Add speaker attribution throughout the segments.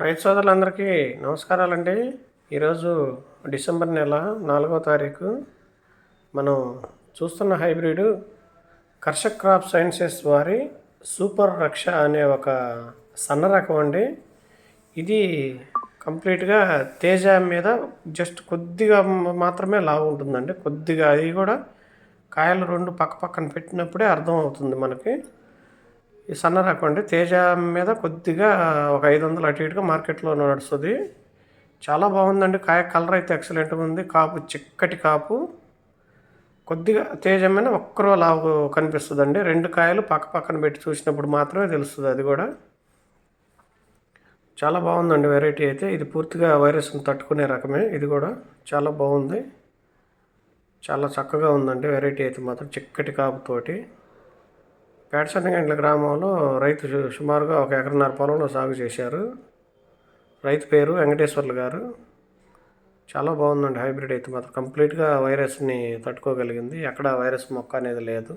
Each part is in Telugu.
Speaker 1: రైతు సోదరులందరికీ నమస్కారాలండి. ఈరోజు డిసెంబర్ నెల 4వ తారీఖు. మనం చూస్తున్న హైబ్రిడ్ కర్షక్ క్రాప్ సైన్సెస్ వారి సూపర్ రక్ష అనే ఒక సన్న రకం అండి. ఇది కంప్లీట్గా తేజ మీద జస్ట్ కొద్దిగా మాత్రమే లావు ఉంటుందండి. కొద్దిగా అది కూడా కాయలు రెండు పక్క పక్కన పెట్టినప్పుడే అర్థం అవుతుంది మనకి. ఈ సన్న రకం అండి. తేజ మీద కొద్దిగా ఒక 500 అటు ఇటుగా మార్కెట్లో నడుస్తుంది. చాలా బాగుందండి. కాయ కలర్ అయితే ఎక్సలెంట్గా ఉంది. కాపు చిక్కటి కాపు. కొద్దిగా తేజ మీద ఒక్కరో లావు కనిపిస్తుందండి. రెండు కాయలు పక్క పక్కన పెట్టి చూసినప్పుడు మాత్రమే తెలుస్తుంది. అది కూడా చాలా బాగుందండి. వెరైటీ అయితే ఇది పూర్తిగా వైరస్ని తట్టుకునే రకమే. ఇది కూడా చాలా బాగుంది. చాలా చక్కగా ఉందండి. వెరైటీ అయితే మాత్రం చిక్కటి కాపుతోటి. పేటసన్నగండ్ల గ్రామంలో రైతు సుమారుగా 1 ఎకరన్నర పొలంలో సాగు చేశారు. రైతు పేరు వెంకటేశ్వర్లు గారు. చాలా బాగుందండి. హైబ్రిడ్ అయితే మాత్రం కంప్లీట్గా వైరస్ని తట్టుకోగలిగింది. ఎక్కడ వైరస్ మొక్క అనేది లేదు.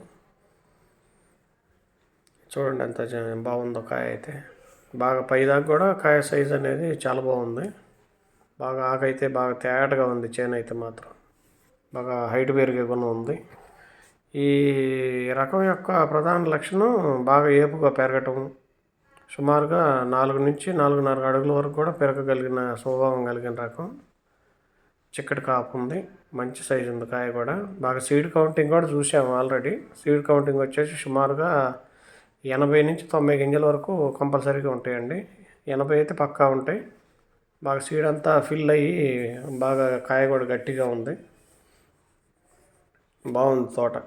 Speaker 1: చూడండి ఎంత బాగుందో కాయ అయితే. బాగా పైదాకా కూడా కాయ సైజ్ అనేది చాలా బాగుంది. బాగా ఆకైతే బాగా తేటగా ఉంది. చేను అయితే మాత్రం బాగా హైట్ పెరిగే గుణం ఉంది. ఈ రకం యొక్క ప్రధాన లక్షణం బాగా ఏపుగా పెరగటం. సుమారుగా 4 నుంచి 4.5 అడుగుల వరకు కూడా పెరగగలిగిన స్వభావం కలిగిన రకం. చిక్కటి కాపు ఉంది. మంచి సైజు ఉంది కాయ కూడా. బాగా సీడ్ కౌంటింగ్ కూడా చూసాము ఆల్రెడీ. సీడ్ కౌంటింగ్ వచ్చేసి సుమారుగా 80 నుంచి 90 గింజల వరకు కంపల్సరీగా ఉంటాయండి. 80 అయితే పక్కా ఉంటాయి. బాగా సీడ్ అంతా ఫిల్ అయ్యి బాగా కాయ కూడా గట్టిగా ఉంది. బాగుంది తోట.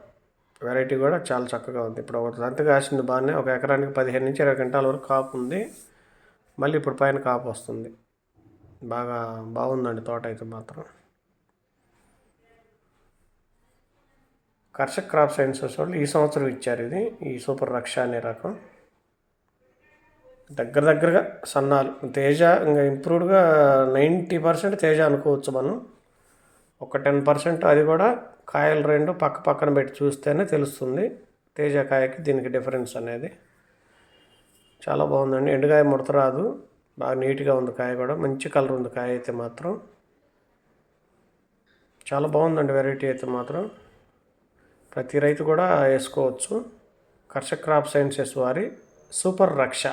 Speaker 1: వెరైటీ కూడా చాలా చక్కగా ఉంది. ఇప్పుడు ఒక సంత కాసింది బాగానే. ఒక ఎకరానికి 15 నుంచి 20 క్వింటాల వరకు కాపు ఉంది. మళ్ళీ ఇప్పుడు పైన కాపు వస్తుంది. బాగా బాగుందండి తోట అయితే మాత్రం. కర్షక్ క్రాప్ సైన్సెస్ వాళ్ళు ఈ సంవత్సరం ఇచ్చారు ఇది. ఈ సూపర్ రక్ష అనే రకం. దగ్గరగా సన్నాలు తేజ ఇంకా ఇంప్రూవ్డ్గా 90% తేజ అనుకోవచ్చు మనం. ఒక 10% అది కూడా కాయలు రెండు పక్క పక్కన పెట్టి చూస్తేనే తెలుస్తుంది తేజ కాయకి దీనికి డిఫరెన్స్ అనేది. చాలా బాగుందండి. ఎండుకాయ ముడత రాదు. బాగా నీట్గా ఉంది కాయ కూడా. మంచి కలర్ ఉంది కాయ అయితే మాత్రం. చాలా బాగుందండి వెరైటీ అయితే మాత్రం. ప్రతి రైతు కూడా వేసుకోవచ్చు. కర్షక్ క్రాప్ సైన్సెస్ వారి సూపర్ రక్ష.